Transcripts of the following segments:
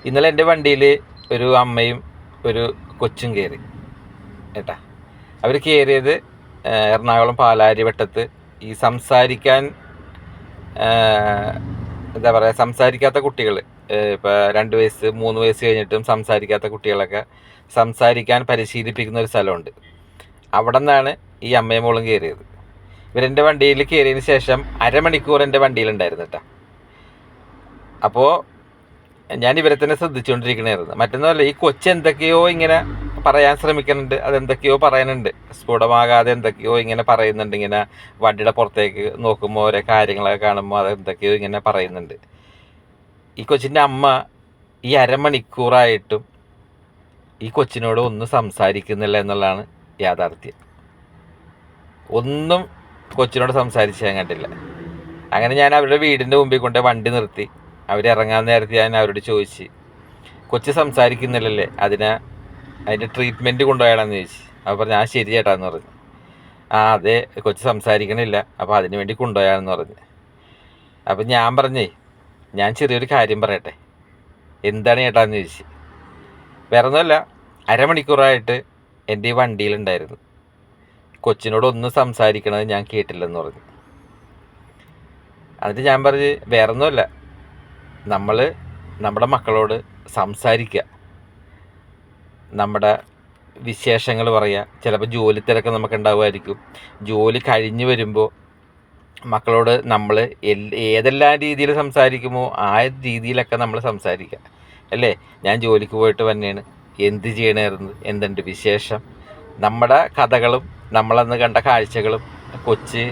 ഇന്നലെ എൻ്റെ വണ്ടിയിൽ ഒരു അമ്മയും ഒരു കൊച്ചും കയറി കേട്ടാ. അവർ കയറിയത് എറണാകുളം പാലാരിവട്ടത്ത് ഈ സംസാരിക്കാൻ എന്താ പറയുക, സംസാരിക്കാത്ത കുട്ടികൾ, ഇപ്പോൾ 2 വയസ്സ് 3 വയസ്സ് കഴിഞ്ഞിട്ടും സംസാരിക്കാത്ത കുട്ടികളൊക്കെ സംസാരിക്കാൻ പരിശീലിപ്പിക്കുന്ന ഒരു സ്ഥലമുണ്ട്. അവിടെ നിന്നാണ് ഈ അമ്മയും മോളും കയറിയത്. ഇവരെൻ്റെ വണ്ടിയിൽ കയറിയതിന് ശേഷം അരമണിക്കൂർ എൻ്റെ വണ്ടിയിലുണ്ടായിരുന്നു കേട്ടോ. അപ്പോൾ ഞാൻ ഇവരെ തന്നെ ശ്രദ്ധിച്ചുകൊണ്ടിരിക്കണമായിരുന്നു. മറ്റൊന്നുമല്ല, ഈ കൊച്ചെന്തൊക്കെയോ ഇങ്ങനെ പറയാൻ ശ്രമിക്കുന്നുണ്ട്, അതെന്തൊക്കെയോ പറയാനുണ്ട്, സ്ഫുടമാകാതെ എന്തൊക്കെയോ ഇങ്ങനെ പറയുന്നുണ്ട്. ഇങ്ങനെ വണ്ടിയുടെ പുറത്തേക്ക് നോക്കുമ്പോൾ ഓരോ കാര്യങ്ങളൊക്കെ കാണുമ്പോൾ അതെന്തൊക്കെയോ ഇങ്ങനെ പറയുന്നുണ്ട്. ഈ കൊച്ചിൻ്റെ അമ്മ ഈ അരമണിക്കൂറായിട്ടും ഈ കൊച്ചിനോട് ഒന്നും സംസാരിക്കുന്നില്ല എന്നുള്ളതാണ് യാഥാർത്ഥ്യം. ഒന്നും കൊച്ചിനോട് സംസാരിച്ച് ഞാൻ കണ്ടില്ല. അങ്ങനെ ഞാൻ അവരുടെ വീടിൻ്റെ മുമ്പിൽ കൊണ്ട് വണ്ടി നിർത്തി. അവരിറങ്ങാൻ നേരത്തെ ഞാൻ അവരോട് ചോദിച്ച്, കൊച്ച് സംസാരിക്കുന്നില്ലല്ലേ, അതിൻ്റെ ട്രീറ്റ്മെൻറ്റ് കൊണ്ടുപോയാണെന്ന് ചോദിച്ചു. അപ്പോൾ പറഞ്ഞു, ആ ശരി ചേട്ടാന്ന് പറഞ്ഞു. അതെ, കൊച്ച് സംസാരിക്കണില്ല, അപ്പോൾ അതിന് വേണ്ടി കൊണ്ടുപോയാണെന്ന് പറഞ്ഞു. അപ്പം ഞാൻ പറഞ്ഞേ, ഞാൻ ചെറിയൊരു കാര്യം പറയട്ടെ, എന്താണ് ചേട്ടാന്ന് ചോദിച്ചു. വേറെ ഒന്നുമല്ല, അരമണിക്കൂറായിട്ട് എൻ്റെ ഈ വണ്ടിയിലുണ്ടായിരുന്നു, കൊച്ചിനോട് ഒന്നും സംസാരിക്കണത് ഞാൻ കേട്ടില്ലെന്ന് പറഞ്ഞു. എന്നിട്ട് ഞാൻ പറഞ്ഞ്, വേറെ ഒന്നുമല്ല, നമ്മൾ നമ്മുടെ മക്കളോട് സംസാരിക്കുക, നമ്മുടെ വിശേഷങ്ങൾ പറയുക. ചിലപ്പോൾ ജോലി തിരക്ക് നമുക്ക് ഉണ്ടാവുമായിരിക്കും. ജോലി കഴിഞ്ഞ് വരുമ്പോൾ മക്കളോട് നമ്മൾ ഏതെല്ലാം രീതിയിൽ സംസാരിക്കുമോ ആ രീതിയിലൊക്കെ നമ്മൾ സംസാരിക്കുക അല്ലേ. ഞാൻ ജോലിക്ക് പോയിട്ട് തന്നെയാണ്, എന്ത് ചെയ്യണമായിരുന്നു, എന്തുണ്ട് വിശേഷം, നമ്മുടെ കഥകളും നമ്മളന്ന് കണ്ട കാഴ്ചകളും, കൊച്ച്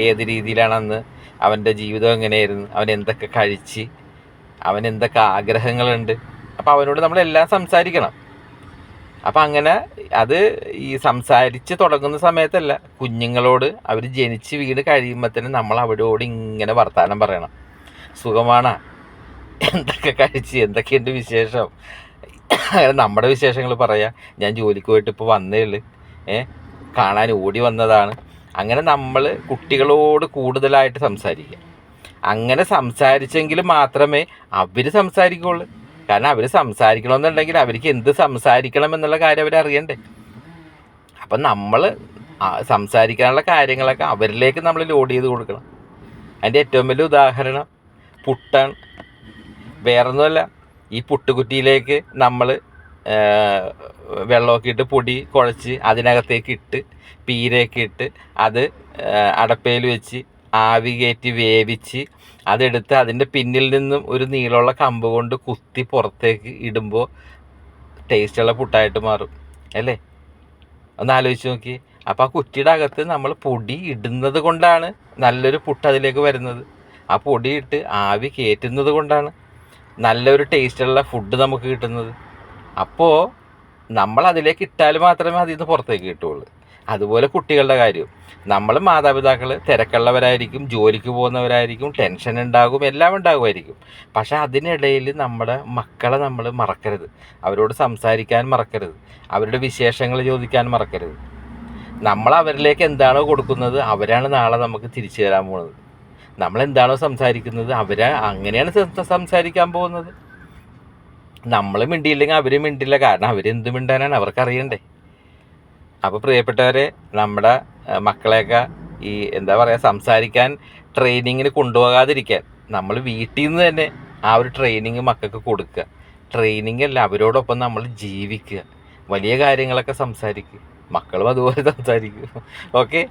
ഏത് രീതിയിലാണ് അന്ന് അവൻ്റെ ജീവിതം എങ്ങനെയായിരുന്നു, അവൻ എന്തൊക്കെ കഴിച്ച്, അവൻ എന്തൊക്കെ ആഗ്രഹങ്ങളുണ്ട്, അപ്പോൾ അവനോട് നമ്മളെല്ലാം സംസാരിക്കണം. അപ്പം അങ്ങനെ അത് ഈ സംസാരിച്ച് തുടങ്ങുന്ന സമയത്തല്ല, കുഞ്ഞുങ്ങളോട് അവർ ജനിച്ച് വീട് കഴിയുമ്പോൾ തന്നെ നമ്മൾ അവരോട് ഇങ്ങനെ വർത്തമാനം പറയണം. സുഖമാണോ, എന്തൊക്കെ കഴിച്ച്, എന്തൊക്കെയുണ്ട് വിശേഷം, നമ്മുടെ വിശേഷങ്ങൾ പറയാം. ഞാൻ ജോലിക്ക് പോയിട്ട് ഇപ്പോൾ വന്നേ ഉള്ളൂ, കാണാൻ ഓടി വന്നതാണ്. അങ്ങനെ നമ്മൾ കുട്ടികളോട് കൂടുതലായിട്ട് സംസാരിക്കുക. അങ്ങനെ സംസാരിച്ചെങ്കിൽ മാത്രമേ അവർ സംസാരിക്കുള്ളൂ. കാരണം അവർ സംസാരിക്കണമെന്നുണ്ടെങ്കിൽ അവർക്ക് എന്ത് സംസാരിക്കണം എന്നുള്ള കാര്യം അവരറിയണ്ടേ. അപ്പം നമ്മൾ സംസാരിക്കാനുള്ള കാര്യങ്ങളൊക്കെ അവരിലേക്ക് നമ്മൾ ലോഡ് ചെയ്ത് കൊടുക്കണം. അതിൻ്റെ ഏറ്റവും വലിയ ഉദാഹരണം പുട്ടാണ്. വേറൊന്നുമല്ല, ഈ പുട്ടുകുറ്റിയിലേക്ക് നമ്മൾ വെള്ളമൊക്കെ ഇട്ട് പൊടി കുഴച്ച് അതിനകത്തേക്ക് ഇട്ട് പീരയൊക്കെ ഇട്ട് അത് അടപ്പയിൽ വെച്ച് ആവി കയറ്റി വേവിച്ച് അതെടുത്ത് അതിൻ്റെ പിന്നിൽ നിന്നും ഒരു നീളമുള്ള കമ്പ് കൊണ്ട് കുത്തി പുറത്തേക്ക് ഇടുമ്പോൾ ടേസ്റ്റുള്ള പുട്ടായിട്ട് മാറും അല്ലേ. ഒന്ന് ആലോചിച്ച് നോക്കി. അപ്പോൾ ആ കുറ്റിയുടെ അകത്ത് നമ്മൾ പൊടി ഇടുന്നത് കൊണ്ടാണ് നല്ലൊരു പുട്ട് അതിലേക്ക് വരുന്നത്. ആ പൊടി ഇട്ട് ആവി കയറ്റുന്നത് കൊണ്ടാണ് നല്ലൊരു ടേസ്റ്റുള്ള ഫുഡ് നമുക്ക് കിട്ടുന്നത്. അപ്പോൾ നമ്മൾ അതിലേക്ക് ഇട്ടാൽ മാത്രമേ അതിൽ നിന്ന് പുറത്തേക്ക് കിട്ടുള്ളൂ. അതുപോലെ കുട്ടികളുടെ കാര്യം, നമ്മൾ മാതാപിതാക്കൾ തിരക്കുള്ളവരായിരിക്കും, ജോലിക്ക് പോകുന്നവരായിരിക്കും, ടെൻഷൻ ഉണ്ടാകും, എല്ലാം ഉണ്ടാകുമായിരിക്കും. പക്ഷേ അതിനിടയിൽ നമ്മുടെ മക്കളെ നമ്മൾ മറക്കരുത്, അവരോട് സംസാരിക്കാൻ മറക്കരുത്, അവരുടെ വിശേഷങ്ങൾ ചോദിക്കാൻ മറക്കരുത്. നമ്മൾ അവരിലേക്ക് എന്താണോ കൊടുക്കുന്നത് അവരാണ് നാളെ നമുക്ക് തിരിച്ചു തരാൻ പോകുന്നത്. നമ്മളെന്താണോ സംസാരിക്കുന്നത് അങ്ങനെയാണ് സംസാരിക്കാൻ പോകുന്നത്. നമ്മൾ മിണ്ടിയില്ലെങ്കിൽ അവർ മിണ്ടില്ല, കാരണം അവരെന്ത് മിണ്ടാനാണ്, അവർക്കറിയണ്ടേ. അപ്പോൾ പ്രിയപ്പെട്ടവരെ, നമ്മുടെ മക്കളെയൊക്കെ ഈ എന്താ പറയുക, സംസാരിക്കാൻ ട്രെയിനിങ്ങിന് കൊണ്ടുപോകാതിരിക്കാൻ നമ്മൾ വീട്ടിൽ നിന്ന് തന്നെ ആ ഒരു ട്രെയിനിങ് മക്കൾക്ക് കൊടുക്കുക. ട്രെയിനിങ് അല്ല, അവരോടൊപ്പം നമ്മൾ ജീവിക്കുക, വലിയ കാര്യങ്ങളൊക്കെ സംസാരിക്കുക, മക്കളും അതുപോലെ സംസാരിക്കും. ഓക്കെ.